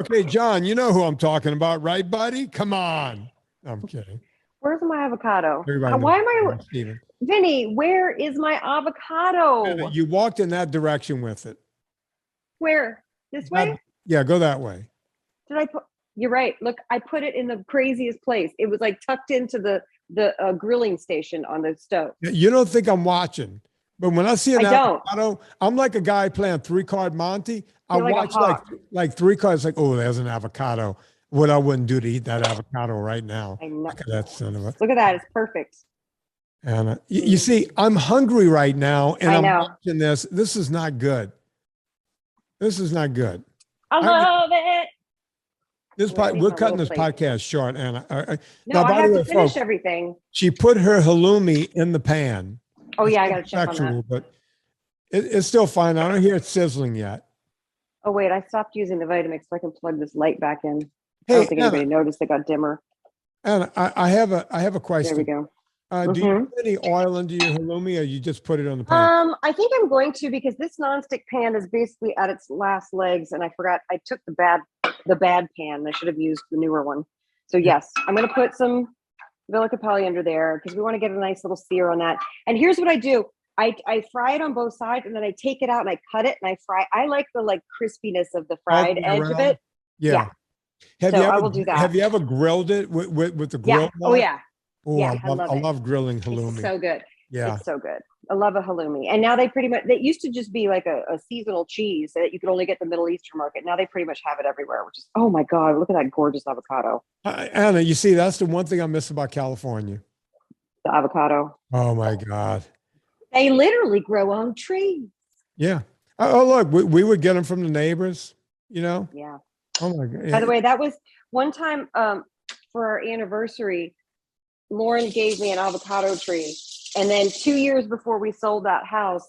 Okay, John, you know who I'm talking about, right, buddy? Come on. I'm kidding. Where's my avocado? Why am I, Steven? Vinny, where is my avocado? You walked in that direction with it. Where? This way? Yeah, go that way. You're right. Look, I put it in the craziest place. It was like tucked into the grilling station on the stove. You don't think I'm watching, but when I see an avocado, I'm like a guy playing 3-card Monty. I watch like 3 cards, like, oh, there's an avocado. What I wouldn't do to eat that avocado right now. I know. Look at that son of a. Look at that. It's perfect. And you see, I'm hungry right now, and I'm watching this. This is not good. This is not good. I love it. We're cutting this podcast short, Anna. I have to finish everything. She put her halloumi in the pan. Oh yeah, I got to check on that. But it's still fine. I don't hear it sizzling yet. Oh wait, I stopped using the Vitamix so I can plug this light back in. I don't think anybody noticed it got dimmer. Anna, I have a question. There we go. Do you put any oil into your halloumi, or you just put it on the pan? I think I'm going to, because this nonstick pan is basically at its last legs, and I forgot I took the bad pan. I should have used the newer one. So yes, I'm going to put some Villa Cappelli under there because we want to get a nice little sear on that. And here's what I do. I fry it on both sides and then I take it out and I cut it and I fry. I like the like crispiness of the fried edge of it. Yeah. I will do that. Have you ever grilled it with the grill? Yeah. Oh yeah. Oh, yeah, I love grilling halloumi. It's so good. Yeah. It's so good. I love a halloumi. And now they used to just be like a seasonal cheese that you could only get the Middle Eastern market. Now they pretty much have it everywhere, which is, oh my God, look at that gorgeous avocado. Anna, you see, that's the one thing I miss about California. The avocado. Oh my God. They literally grow on trees. Yeah. Oh, look, we would get them from the neighbors, you know? Yeah. Oh my God. By the way, that was one time for our anniversary, Lauren gave me an avocado tree. And then 2 years before we sold that house,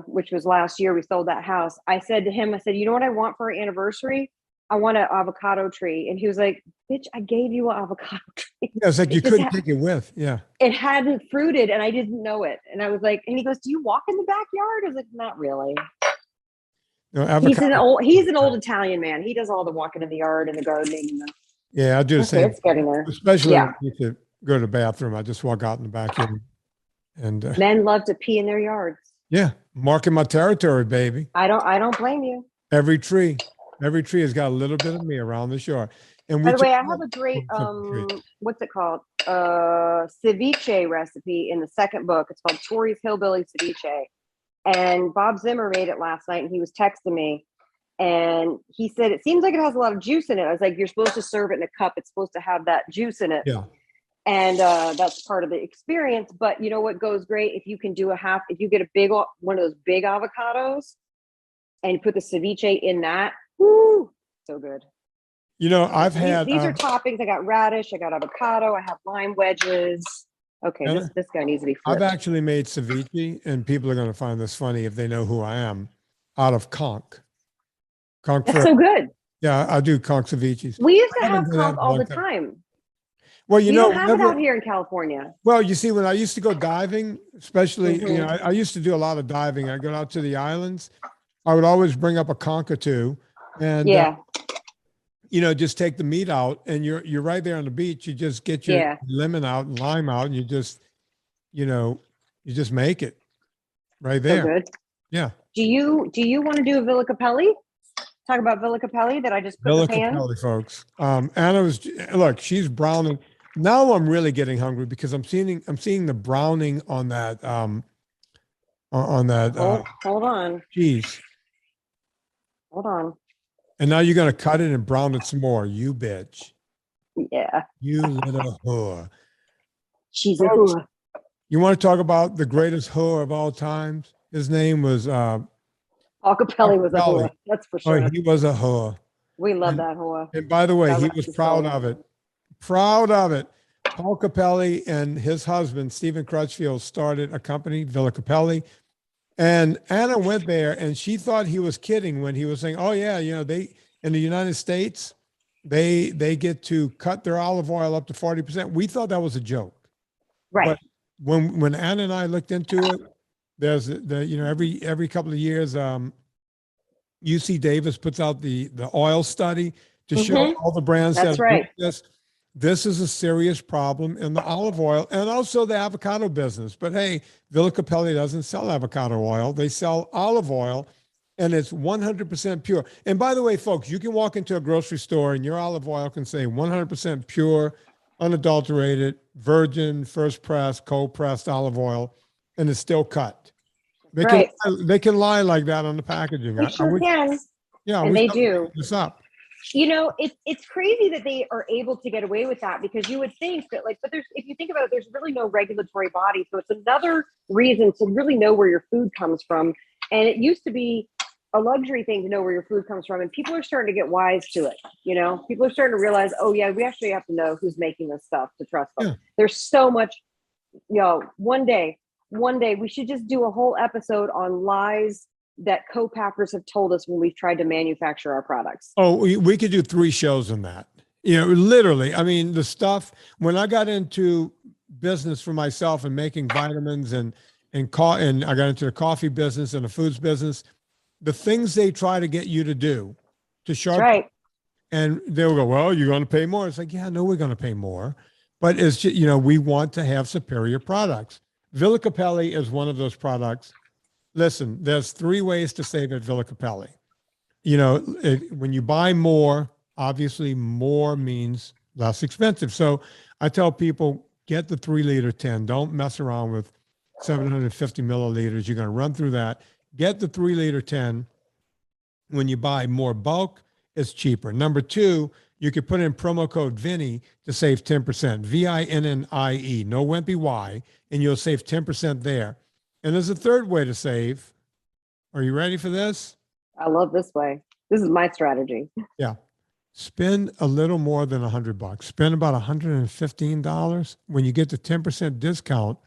which was last year, we sold that house. I said to him, I said, you know what I want for our anniversary? I want an avocado tree. And he was like, bitch, I gave you an avocado tree. Yeah, it's like you couldn't take it with. Yeah. It hadn't fruited and I didn't know it. And I was like, and he goes, do you walk in the backyard? I was like, not really. No, he's an old Italian man. He does all the walking in the yard and the gardening. Yeah, I do the same. It's getting there. Especially when I need to go to the bathroom. I just walk out in the backyard. And men love to pee in their yards. Yeah, marking my territory, baby. I don't blame you. Every tree has got a little bit of me around the shore. And by the way, I have a great what's it called? Ceviche recipe in the second book. It's called Tori's Hillbilly Ceviche. And Bob Zimmer made it last night and he was texting me and he said, it seems like it has a lot of juice in it. I was like, you're supposed to serve it in a cup. It's supposed to have that juice in it. Yeah. And that's part of the experience. But you know what goes great? If you can do if you get one of those big avocados and put the ceviche in that, woo, so good. You know, I've had these are toppings. I got radish, I got avocado, I have lime wedges. Okay, this guy needs to be flipped. I've actually made ceviche, and people are going to find this funny if they know who I am, out of conch. That's so good. Yeah, I do conch ceviches. We used to have conch all the time. Well, you know, don't have it out here in California. Well, you see, when I used to go diving, especially, you know, I used to do a lot of diving. I go out to the islands. I would always bring up a conch or two, and you know, just take the meat out, and you're right there on the beach. You just get your lemon out and lime out, and you just make it right there. So good. Yeah. Do you want to do a Villa Cappelli? Talk about Villa Cappelli that I just put in the pan? Villa Cappelli, folks. Anna she's browning. Now I'm really getting hungry because I'm seeing the browning on that hold on. Cheese. Hold on. And now you're gonna cut it and brown it some more, you bitch. Yeah. You little whore. She's a whore. You want to talk about the greatest whore of all times? His name was Paul Cappelli was a whore. That's for sure. Oh, he was a whore. We love that whore. And by the way, he was proud of it. Proud of it. Paul Cappelli and his husband, Stephen Crutchfield, started a company, Villa Cappelli. And Anna went there and she thought he was kidding when he was saying, oh yeah, you know, they, in the United States, they get to cut their olive oil up to 40%. We thought that was a joke. Right. But when Anna and I looked into it, there's every couple of years, UC Davis puts out the oil study to show all the brands That's that right. This is a serious problem in the olive oil and also the avocado business. But hey, Villa Cappelli doesn't sell avocado oil. They sell olive oil, and it's 100% pure. And by the way, folks, you can walk into a grocery store and your olive oil can say 100% pure, unadulterated, virgin, first press, cold pressed olive oil, and it's still cut. They can lie like that on the packaging. They sure can. Yeah, and they do. This up. You know, it's crazy that they are able to get away with that because you would think that but if you think about it, there's really no regulatory body. So it's another reason to really know where your food comes from. And it used to be a luxury thing to know where your food comes from. And people are starting to get wise to it. You know, people are starting to realize, oh yeah, we actually have to know who's making this stuff to trust them. Yeah. There's so much, one day we should just do a whole episode on lies that co-packers have told us when we've tried to manufacture our products. Oh, we could do 3 shows on that. You know, literally, I mean, the stuff, when I got into business for myself and making vitamins and I got into the coffee business and the foods business, the things they try to get you to do to sharpen. Right. And they'll go, well, you're going to pay more. It's like, yeah, no, we're going to pay more. but it's just, we want to have superior products. Villa Cappelli is one of those products. Listen, there's 3 ways to save at Villa Cappelli. When you buy more, obviously more means less expensive. So I tell people, get the 3-liter tin. Don't mess around with 750 milliliters. You're going to run through that. Get the 3-liter tin. When you buy more bulk, it's cheaper. Number 2, you could put in promo code Vinnie to save 10%. VINNIE, no wimpy Y, and you'll save 10% there. And there's a 3rd way to save. Are you ready for this? I love this way. This is my strategy. Yeah. Spend a little more than $100. Spend about $115. When you get the 10% discount,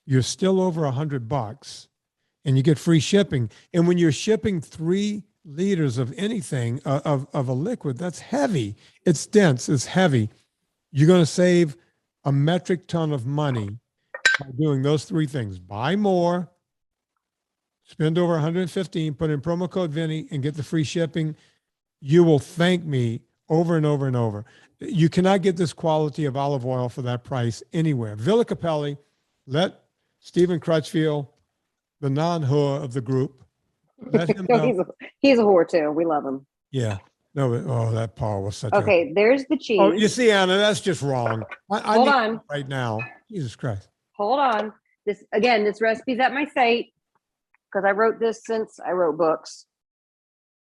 you're still over $100 and you get free shipping. And when you're shipping 3 liters of anything, of a liquid, that's heavy. It's dense, it's heavy. You're going to save a metric ton of money by doing those 3 things. Buy more, spend over 115, put in promo code Vinnie and get the free shipping. You will thank me over and over and over. You cannot get this quality of olive oil for that price anywhere. Villa Cappelli, let Stephen Crutchfield, the non-whore of the group, let him know. He's a whore too. We love him. Yeah. No, that Paul was such Okay, there's the cheese. Oh, you see, Anna, that's just wrong. Hold on. Right now. Jesus Christ. Hold on. This recipe's at my site because I wrote this since I wrote books.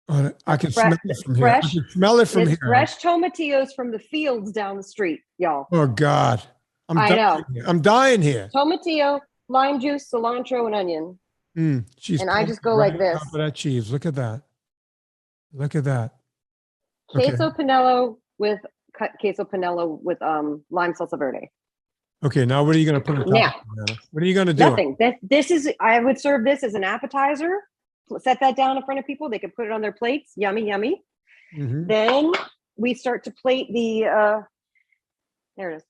Oh, I can smell it from here. I can smell it from here. Fresh tomatillos from the fields down the street, y'all. Oh, God. I know. I'm dying here. Tomatillo, lime juice, cilantro, and onion. And I just go like this. Top of that cheese. Look at that. Look at that. Queso Pinello with lime salsa verde. Okay, now what are you going to put on top? Now, what are you going to do? Nothing. I would serve this as an appetizer. Set that down in front of people. They could put it on their plates. Yummy, yummy. Mm-hmm. Then we start to plate the. There it is.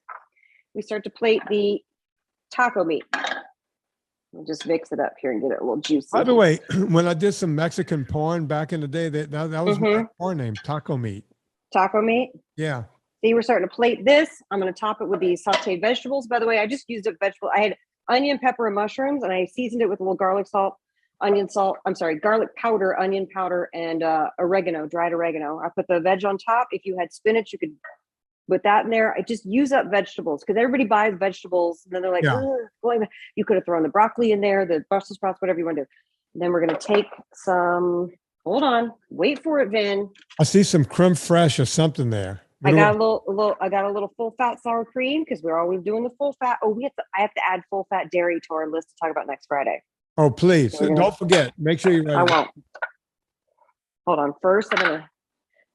We start to plate the taco meat. We'll just mix it up here and get it a little juicy. By the way, when I did some Mexican porn back in the day, that was my porn name, taco meat. Taco meat? Yeah. See, we're starting to plate this. I'm going to top it with these sauteed vegetables. By the way, I just used a vegetable. I had onion, pepper, and mushrooms, and I seasoned it with a little garlic powder, onion powder, and oregano, dried oregano. I put the veg on top. If you had spinach, you could put that in there. I just use up vegetables because everybody buys vegetables and then they're like, you could have thrown the broccoli in there, the Brussels sprouts, whatever you want to do. And then we're going to take some, hold on, wait for it, Vin. I see some creme fraiche or something there. I got a little full fat sour cream because we're always doing the full fat. Oh, I have to add full fat dairy to our list to talk about next Friday. Oh, please. So don't forget. Make sure you write I won't. Hold on. First, I'm going to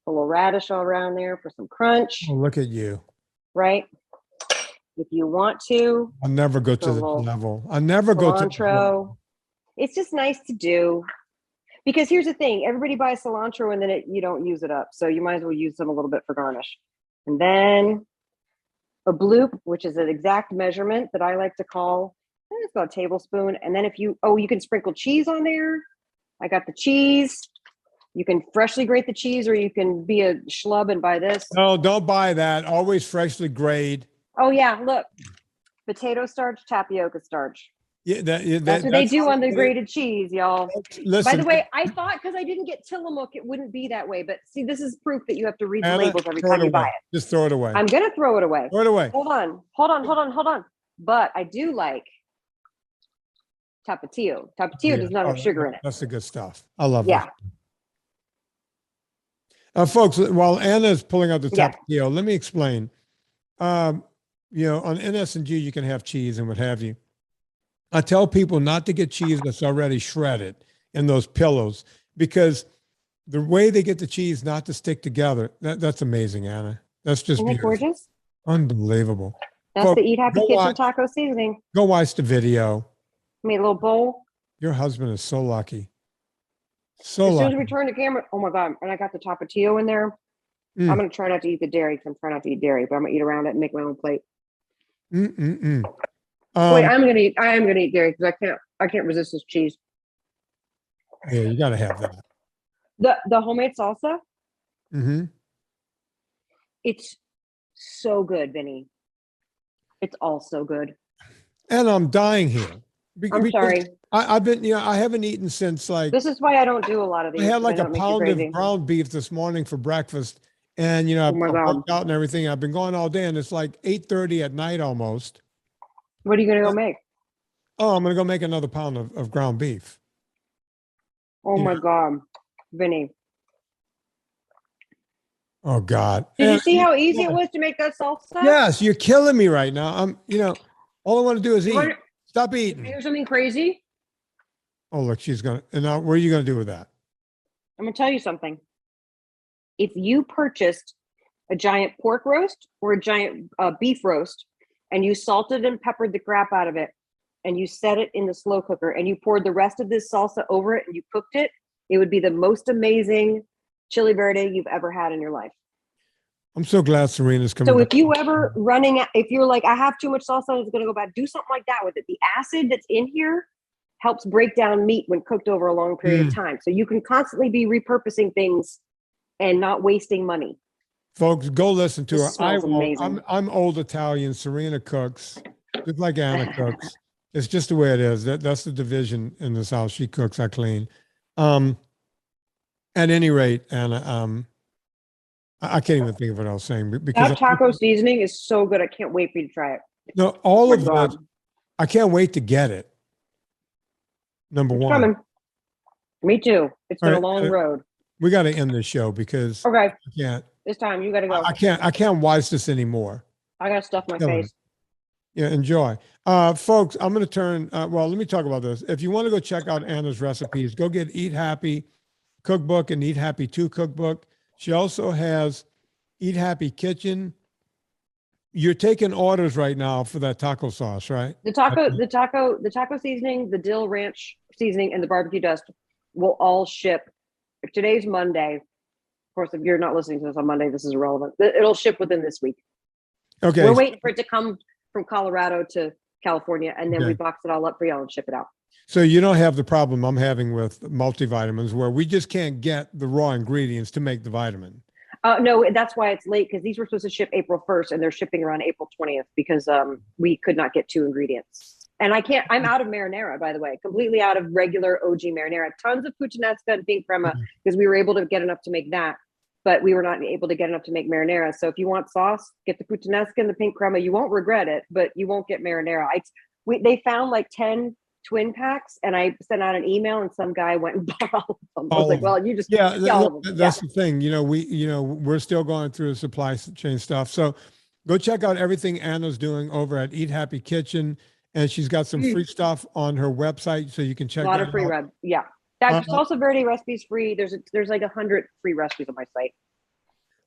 put a little radish all around there for some crunch. Oh, look at you. Right? If you want to. I'll never go to the level. I never go to cilantro. It's just nice to do. Because here's the thing. Everybody buys cilantro and then you don't use it up. So you might as well use them a little bit for garnish. And then a bloop, which is an exact measurement that I like to call, it's about a tablespoon. And then you can sprinkle cheese on there. I got the cheese. You can freshly grate the cheese or you can be a schlub and buy this. No, don't buy that. Always freshly grate. Oh, yeah. Look, potato starch, tapioca starch. Yeah, that's what they do on the grated cheese, y'all. Listen, by the way, I thought because I didn't get Tillamook, it wouldn't be that way. But see, this is proof that you have to read the labels every time you buy it. Just throw it away. I'm going to throw it away. Throw it away. Hold on. But I do like Tapatio. Tapatio does not have sugar in it. That's the good stuff. I love it. Yeah. Folks, while Anna's pulling out the Tapatio, let me explain. On NSNG, you can have cheese and what have you. I tell people not to get cheese that's already shredded in those pillows because the way they get the cheese not to stick together, that's amazing, Anna. That's just Isn't it gorgeous? Unbelievable. That's the Eat Happy Kitchen taco seasoning. Go watch the video. Made a little bowl. Your husband is so lucky. As soon as we turn the camera, oh my God, and I got the Tapatio in there. I'm going to try not to eat the dairy because I'm trying not to eat dairy, but I'm going to eat around it and make my own plate. Wait, I am gonna eat dairy because I can't resist this cheese. Yeah, you gotta have that. The homemade salsa. Mm-hmm. It's so good, Vinny. It's all so good. And I'm dying here. I'm sorry. I've been, I haven't eaten since like. This is why I don't do a lot of these. I had like a pound of crazy. ground beef this morning for breakfast. And, I worked out and everything. I've been going all day and it's like 8:30 at night almost. What are you going to go make? Oh, I'm going to go make another pound of ground beef. Oh my God, Vinny. Oh God. Did you see how easy it was to make that salsa? Yes, you're killing me right now. All I want to do is eat. Stop eating. Here's something crazy. Oh, look, she's going to, and now what are you going to do with that? I'm going to tell you something. If you purchased a giant pork roast or a giant beef roast and you salted and peppered the crap out of it and you set it in the slow cooker and you poured the rest of this salsa over it and you cooked it, it would be the most amazing chili verde you've ever had in your life. I'm so glad Serena's coming. So if you ever if you're like, I have too much salsa, I was going to go back, do something like that with it. The acid that's in here helps break down meat when cooked over a long period of time. So you can constantly be repurposing things and not wasting money. Folks, go listen to her. I'm old Italian. Serena cooks just like Anna cooks. It's just the way it is. That's the division in this house. She cooks, I clean. At any rate, Anna, I can't even think of what I was saying because that taco seasoning is so good. I can't wait for you to try it. No, all of that. I can't wait to get it. Number one. Coming. Me too. It's been a long road. We got to end this show because I can't. This time you got to go. I can't watch this anymore. I got to stuff my face. Yeah, enjoy. Folks, I'm going to turn, let me talk about this. If you want to go check out Anna's recipes, go get Eat Happy Cookbook and Eat Happy 2 Cookbook. She also has Eat Happy Kitchen. You're taking orders right now for that taco sauce, right? The taco seasoning, the dill ranch seasoning, and the barbecue dust will all ship. If today's Monday, of course, if you're not listening to this on Monday, this is irrelevant. It'll ship within this week. Okay. We're waiting for it to come from Colorado to California, and then we box it all up for y'all and ship it out. So you don't have the problem I'm having with multivitamins where we just can't get the raw ingredients to make the vitamin. No, that's why it's late, because these were supposed to ship April 1st and they're shipping around April 20th because we could not get 2 ingredients. And I'm out of marinara, by the way, completely out of regular OG marinara. Tons of puttanesca and pink crema because we were able to get enough to make that, but we were not able to get enough to make marinara. So if you want sauce, get the puttanesca and the pink crema. You won't regret it, but you won't get marinara. They found like 10 twin packs and I sent out an email and some guy went and bought all of them. I was like, well, you just that's the thing. We're still going through the supply chain stuff. So go check out everything Anna's doing over at Eat Happy Kitchen. And she's got some free stuff on her website, so you can check a lot of free out. That's also Verde recipes free. There's like 100 free recipes on my site.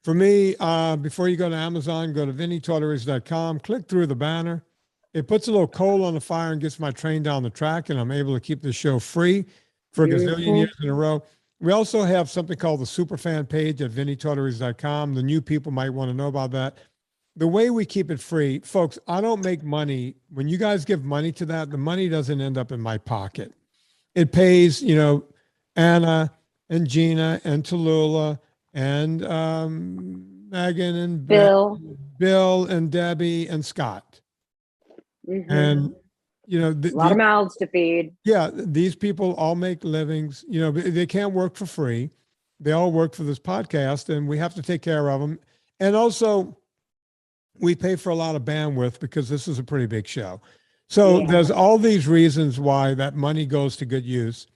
For me, before you go to Amazon, go to VinnieTortorich.com, click through the banner. It puts a little coal on the fire and gets my train down the track, and I'm able to keep the show free for a gazillion years in a row. We also have something called the Superfan page at VinnieTortorich.com. The new people might want to know about that. The way we keep it free, folks, I don't make money. When you guys give money to that, the money doesn't end up in my pocket. It pays, Anna and Gina and Tallulah and Megan and Bill and Debbie and Scott. And, a lot of mouths to feed. Yeah, these people all make livings. They can't work for free. They all work for this podcast, and we have to take care of them. And also, we pay for a lot of bandwidth because this is a pretty big show. So there's all these reasons why that money goes to good use.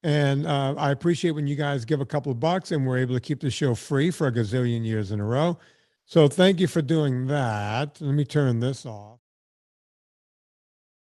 And I appreciate when you guys give a couple of bucks and we're able to keep the show free for a gazillion years in a row. So thank you for doing that. Let me turn this off.